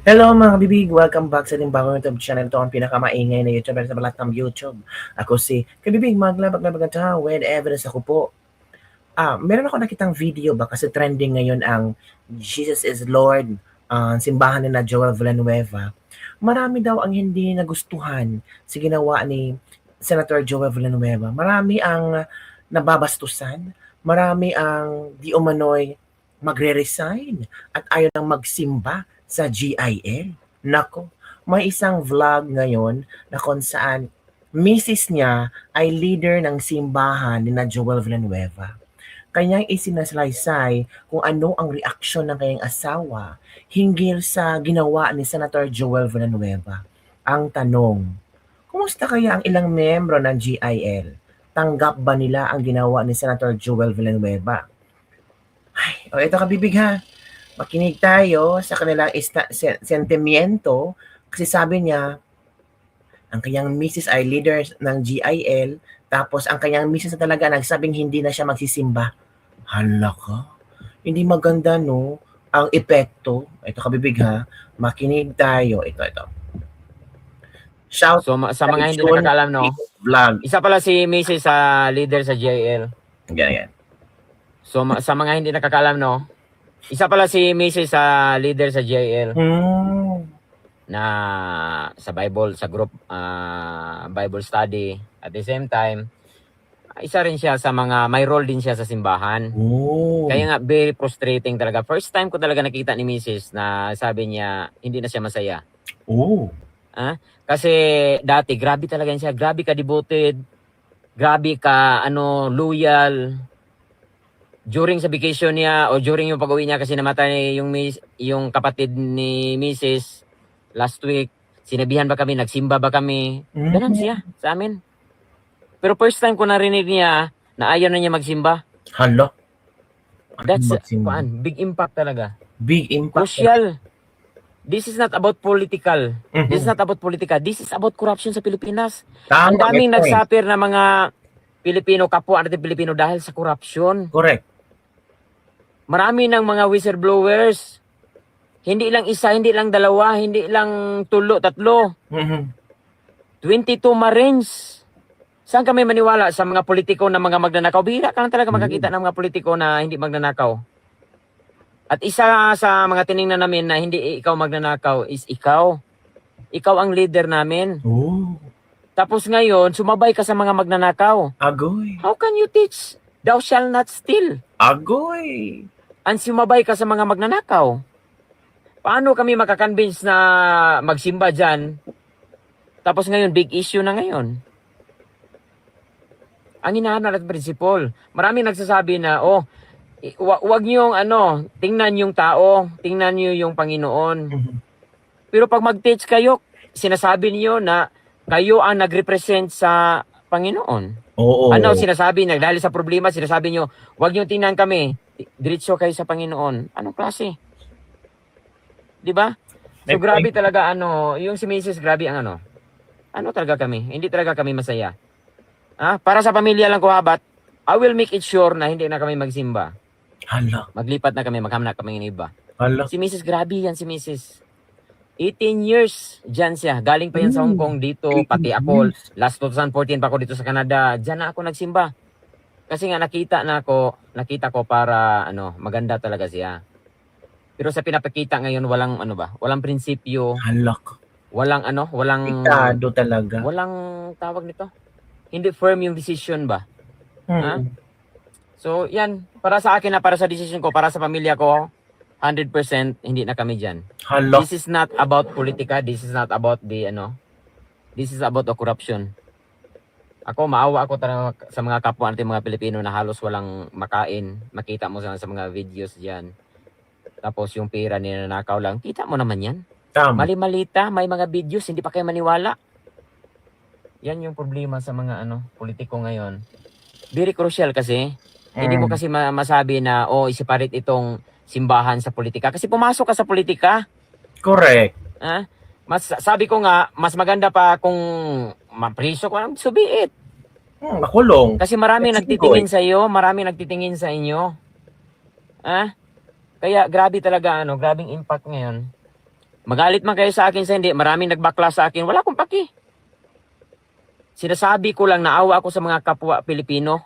Hello mga kabibig! Welcome back sa ating bagong YouTube channel. Ito ang pinakamaingay na YouTuber sa balat ng YouTube. Ako si Kabibig, maglabag-labag at with evidence ako po. Meron ako nakitang video ba kasi trending ngayon ang Jesus is Lord, simbahan ni na Joel Villanueva. Marami daw ang hindi nagustuhan sa ginawa ni Senator Joel Villanueva. Marami ang nababastusan, marami ang di umano'y magre-resign at ayaw nang magsimba sa GIL. Nako, may isang vlog ngayon na kung saan misis niya ay leader ng simbahan ni na Joel Villanueva. Kanyang isinasalaysay kung ano ang reaksyon ng kanyang asawa hinggil sa ginawa ni Senator Joel Villanueva. Ang tanong, kumusta kaya ang ilang miyembro ng GIL? Tanggap ba nila ang ginawa ni Senator Joel Villanueva? Ay, o ito kabibig ha, makinig tayo sa kanilang sentimiento kasi sabi niya, ang kanyang misis ay leader ng GIL, tapos ang kanyang misis na talaga nagsabing hindi na siya magsisimba. Hala ka, hindi maganda no, ang epekto. Ito kabibig ha, makinig tayo. Ito. Shout So sa kay mga hindi June nakakaalam, no, Vlog. isa pala si Mrs. sa leader sa GIL. Ganyan. So sa mga hindi nakakaalam, no, isa pala si Mrs. sa leader sa GIL na sa Bible, sa group Bible study. At the same time, isa rin siya sa mga, may role din siya sa simbahan. Kaya nga, very frustrating talaga. First time ko talaga nakita ni Mrs. na sabi niya, hindi na siya masaya. Kasi dati, grabe talaga siya. Grabe ka devoted. Grabe ka, loyal. During sa vacation niya, o during yung pag-uwi niya, kasi namatay yung kapatid ni Mrs. last week. Sinabihan ba kami, nagsimba ba kami. Ganun siya sa amin. Pero first time ko narinig niya na ayaw na niya magsimba. Hala. That's big impact talaga. Big impact. Crucial. This is not about political. This is not about politika. This is about corruption sa Pilipinas. Ang daming nagsuffer na mga Pilipino, kapwa natin Pilipino dahil sa corruption. Correct. Marami ng mga whistleblowers. Hindi lang isa, hindi lang dalawa, hindi lang tatlo. 22 Marines. Saan kami maniwala sa mga politiko na mga magnanakaw? Bihira ka lang talaga makakita ng mga politiko na hindi magnanakaw. At isa sa mga tiningnan namin na hindi ikaw magnanakaw is ikaw. Ikaw ang leader namin. Tapos ngayon, sumabay ka sa mga magnanakaw. Agoy. How can you teach, thou shall not steal? Agoy. Ang sumabay ka sa mga magnanakaw. Paano kami makakonvince na magsimba dyan? Tapos ngayon, big issue na ngayon. Ang hinahanap natin principle. Marami nagsasabi na, wag niyong tingnan yung tao, tingnan niyo yung Panginoon. Pero pag mag-teach kayo, sinasabi niyo na kayo ang nag-represent sa Panginoon. Ano sinasabi niya? Dahil sa problema, sinasabi niyo, wag niyo tingnan kami, diretso kayo sa Panginoon. Anong klase? 'Di ba? So grabe talaga yung si Mrs. grabe ang ano talaga kami, hindi talaga kami masaya. Para sa pamilya lang ko habat, I will make it sure na hindi na kami magsimba. Hala. Maglipat na kami, maghamna kami ng iba. Hala. Si Mrs. grabe yan si Mrs. 18 years dyan siya. Galing pa yan sa Hong Kong dito, pati ako. Last 2014 pa ako dito sa Canada. Dyan na ako nagsimba. Kasi nga nakita ko para maganda talaga siya. Pero sa pinapakita ngayon, walang prinsipyo. Halak. Walang Pitado talaga. Walang tawag nito. Hindi firm yung decision ba? So, yan. Para sa akin para sa decision ko, para sa pamilya ko, 100% hindi na kami dyan. Hala. This is not about politika. This is not about this is about the corruption. Maawa ako talaga sa mga kapwa natin mga Pilipino na halos walang makain. Makita mo sa mga videos dyan. Tapos yung pera ninanakaw lang. Kita mo naman yan. Mali-malita, may mga videos, hindi pa kayo maniwala. Yan yung problema sa mga politiko ngayon. Very crucial kasi. Hindi mo kasi masabi na i-separate itong simbahan sa politika. Kasi pumasok ka sa politika. Correct. Sabi ko nga, mas maganda pa kung mapriso ko, so be it. Makulong. Kasi marami nagtitingin sa iyo, marami nagtitingin sa inyo. Kaya grabe talaga, grabing impact ngayon. Magalit man kayo sa akin sa hindi, maraming nagbakla sa akin, wala akong paki. Sinasabi ko lang naawa ako sa mga kapwa Pilipino,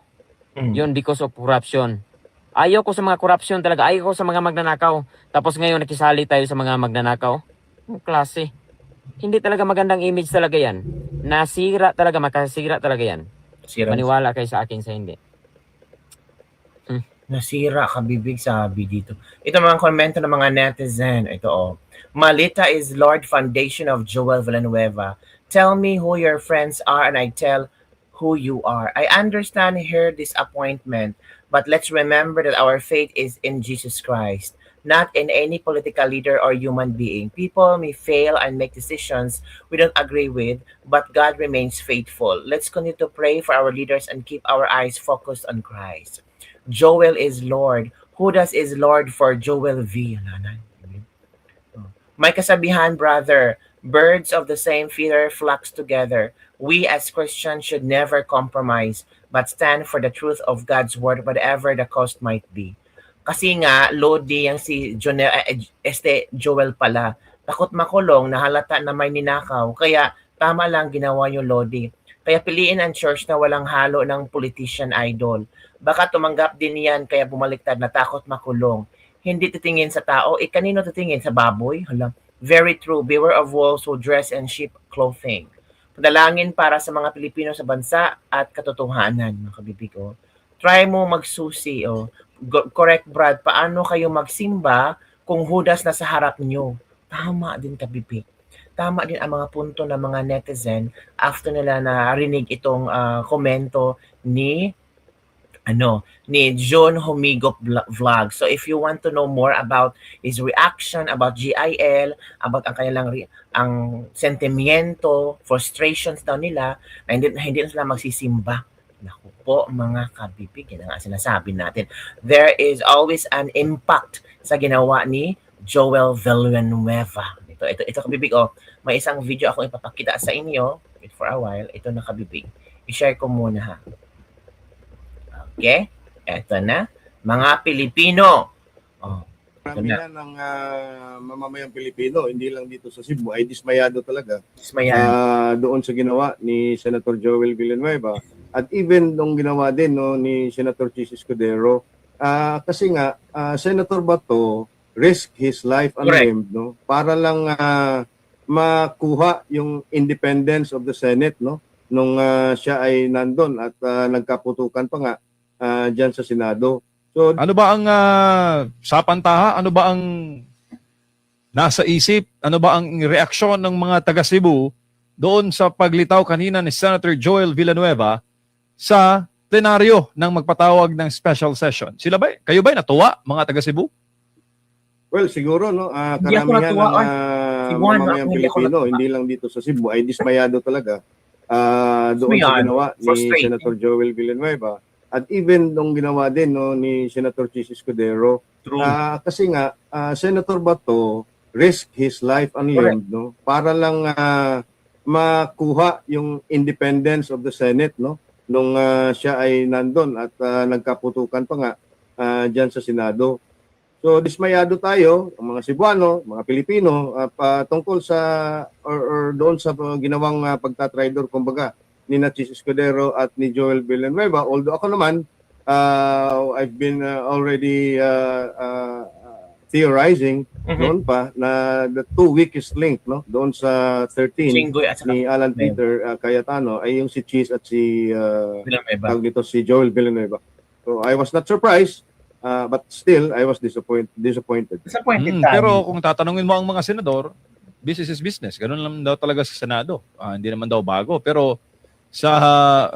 yun because of corruption. Ayaw ko sa mga corruption talaga, ayaw ko sa mga magnanakaw. Tapos ngayon nakisali tayo sa mga magnanakaw. Ang klase. Hindi talaga magandang image talaga yan. Nasira talaga, makasira talaga yan. Sira, Maniwala kayo sa akin sa hindi. nasira ka bibig, sabi dito. Ito mga komento ng mga netizen. Ito Malita is Lord Foundation of Joel Villanueva. Tell me who your friends are and I tell who you are. I understand her disappointment, but let's remember that our faith is in Jesus Christ, not in any political leader or human being. People may fail and make decisions we don't agree with, but God remains faithful. Let's continue to pray for our leaders and keep our eyes focused on Christ. Joel is Lord. Judas is Lord for Joel V. May kasabihan, brother, birds of the same feather flock together. We as Christians should never compromise, but stand for the truth of God's word, whatever the cost might be. Kasi nga, Lodi yang si Joel pala. Takot makulong, nahalata na may ninakaw. Kaya tama lang ginawa yung Lodi. Kaya piliin ang church na walang halo ng politician idol. Baka tumanggap din yan kaya bumaliktad na takot makulong. Hindi titingin sa tao, kanino titingin? Sa baboy? Hala. Very true. Beware of wolves who dress in sheep clothing. Padalangin para sa mga Pilipino sa bansa at katotohanan, mga kabibig. Try mo magsusi. Correct, Brad. Paano kayo magsimba kung Judas na sa harap nyo? Tama din, kabibig. Tama din ang mga punto ng mga netizen after nila narinig itong komento ni John Humigop Vlog. So if you want to know more about his reaction about GIL, about ang kanilang ang sentimiento, frustrations daw nila, na hindi na sila magsisimba. Naku po mga kabibig, yan ang sinasabi natin. There is always an impact sa ginawa ni Joel Villanueva. Ito kabibig, may isang video ako ipapakita sa inyo. Wait for a while. Ito na kabibig. I-share ko muna ha. Okay? Eto na. Mga Pilipino. Karamihan ng mamamayang Pilipino, hindi lang dito sa Cebu, ay dismayado talaga doon sa ginawa ni Senator Joel Villanueva. At even nung ginawa din ni Senator Chis Escudero. Kasi nga, Senator Bato risk his life unnamed para lang makuha yung independence of the Senate nung siya ay nandun at nagkaputukan pa nga dyan sa Senado. So, ano ba ang sapantaha? Ano ba ang nasa isip? Ano ba ang reaksyon ng mga taga Cebu doon sa paglitaw kanina ni Senator Joel Villanueva sa plenaryo ng magpatawag ng special session? Sila ba? Kayo ba natuwa, mga taga Cebu? well, siguro karamihan ng mamamayang Pilipino, hindi lang dito sa Cebu, ay dismayado talaga doon sa ginawa ni Senator Joel Villanueva. At even nung ginawa din ni Senator Chis Escudero. Kasi nga, Senator Bato risk his life unnamed para lang makuha yung independence of the Senate nung siya ay nandun at nagkaputukan pa nga dyan sa Senado. So dismayado tayo, ang mga Cebuano, mga Pilipino, tungkol sa or doon sa ginawang pagtatraidor kumbaga ni Chis Escudero at ni Joel Villanueva. Although ako naman, I've been already theorizing noon pa na the two weakest link doon sa 13 ni Alan Peter Cayetano ay yung si Chis at si si Joel Villanueva. So I was not surprised. But still, I was disappointed. Pero kung tatanungin mo ang mga senador, business is business. Ganun lang daw talaga sa Senado. Hindi naman daw bago. Pero sa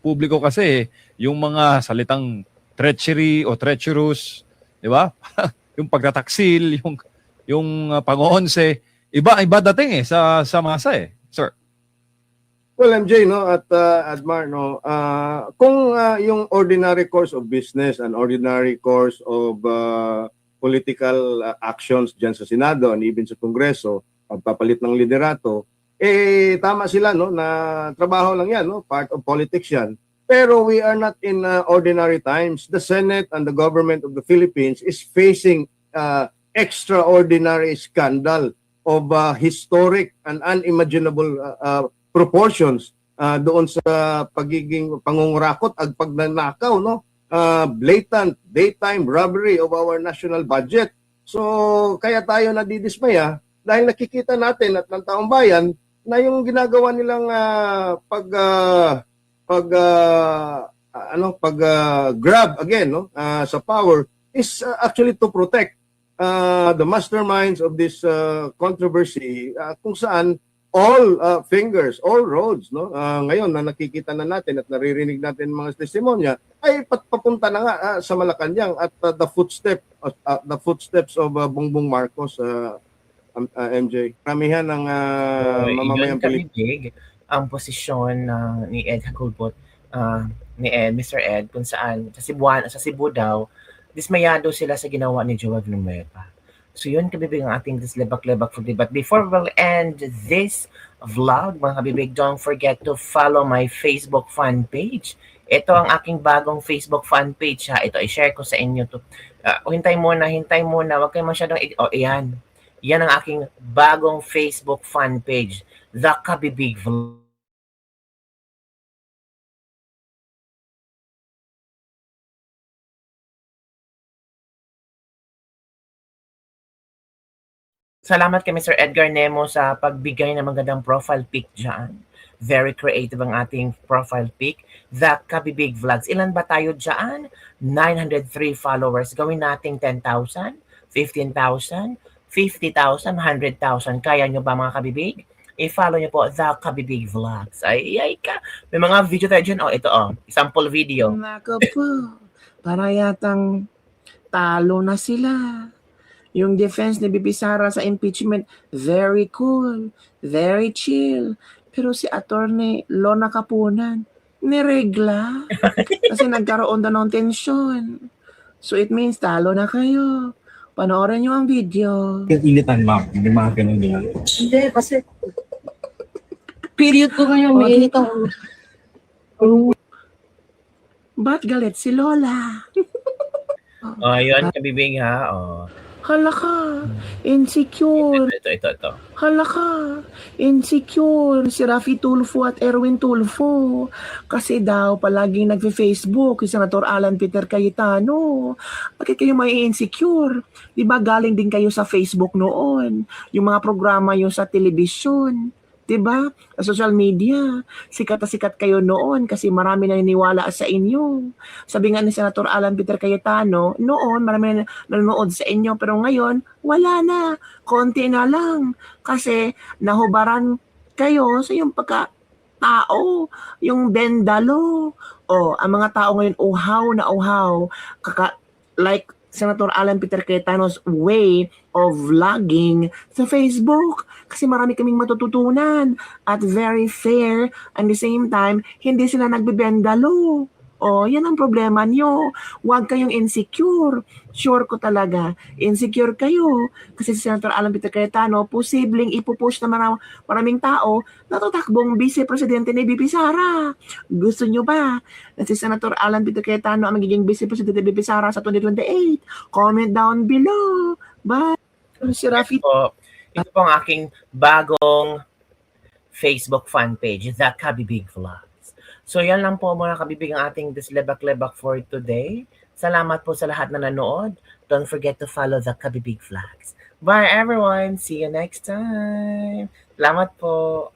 publiko kasi, yung mga salitang treachery o treacherous, di ba? Yung pagtataksil, yung pang-11, iba dating sa masa sir. Well, MJ, at Admar, kung yung ordinary course of business and ordinary course of political actions dyan sa Senado and even sa Kongreso, pagpapalit ng liderato, tama sila, na trabaho lang yan, part of politics yan. Pero we are not in ordinary times. The Senate and the government of the Philippines is facing extraordinary scandal of historic and unimaginable proportions doon sa pagiging pangungurakot at pagnanakaw, no? Blatant daytime robbery of our national budget. So kaya tayo nadidismaya dahil nakikita natin at ng taong bayan na yung ginagawa nilang grab again, no, sa power is actually to protect the masterminds of this controversy, kung saan all fingers, all roads, no, ngayon na nakikita na natin at naririnig natin mga testimonya ay papunta na nga sa Malacanang at the footsteps of Bongbong Marcos, MJ. Karamihan ng mamamayang Pilipino ang posisyon ni Ed Hakulbot, ni Mr. Ed, kung saan sa Cebu daw, dismayado sila sa ginawa ni Joel Villanueva. So yun, kabibig, ang ating Lebak-Lebak for Today. But before we'll end this vlog, mga kabibig, don't forget to follow my Facebook fan page. Ito ang aking bagong Facebook fan page, ha. Ito, i-share ko sa inyo to. Hintay muna, huwag kayo masyadong, ayan. Yan ang aking bagong Facebook fan page, The Kabibig Vlog. Salamat kay Mr. Edgar Nemo sa pagbigay ng magandang profile pic dyan. Very creative ang ating profile pic. The Kabibig Vlogs. Ilan ba tayo dyan? 903 followers. Gawin nating 10,000, 15,000, 50,000, 100,000. Kaya nyo ba mga kabibig? I-follow nyo po The Kabibig Vlogs. Ay ka. May mga video tayo dyan. Ito sample video. Nako po, para yatang talo na sila. Yung defense ni Bibi Sara sa impeachment, very cool, very chill. Pero si Attorney Lona Kapunan, niregla. Kasi nagkaroon daw ng tensyon. So it means talo na kayo. Panoorin nyo ang video. Initan, ma'am. Hindi mga ganun yan. Hindi, kasi period ko ngayon, may init ang Ba't galit si Lola? Yun, kabibig, ha. Hala ka, insecure. Ito. Hala ka, insecure si Rafi Tulfo at Erwin Tulfo. Kasi daw palaging nagfe-Facebook si Senator Alan Peter Cayetano. Bakit kayo may insecure? Di ba galing din kayo sa Facebook noon? Yung mga programa yung sa telebisyon. Di ba? Sa social media. Sikat na sikat kayo noon kasi marami na niniwala sa inyo. Sabi nga ni Senator Alan Peter Cayetano, noon marami na nanonood sa inyo pero ngayon, wala na. Konti na lang. Kasi nahubaran kayo sa yung pagka-tao, yung bendalo. Ang mga tao ngayon uhaw na uhaw. Like Senator Alan Peter Cayetano's way of vlogging sa Facebook. Kasi marami kaming matututunan at very fair and the same time, hindi sila nagbebendalo. Yan ang problema nyo. Huwag kayong insecure. Sure ko talaga. Insecure kayo. Kasi si Senator Alan Peter Cayetano, posibleng ipupush na maraming tao na tatakbong vice-presidente ni BP Sara. Gusto nyo ba na si Senator Alan Peter Cayetano ang magiging vice-presidente ni BP Sara sa 2028? Comment down below. Bye. Si Rafi. Ito po ang aking bagong Facebook fan page, The Kabibig Vlogs. So yan lang po mga kabibig ang ating Lebak-Lebak for today. Salamat po sa lahat na nanood. Don't forget to follow The Kabibig Vlogs. Bye everyone! See you next time! Salamat po!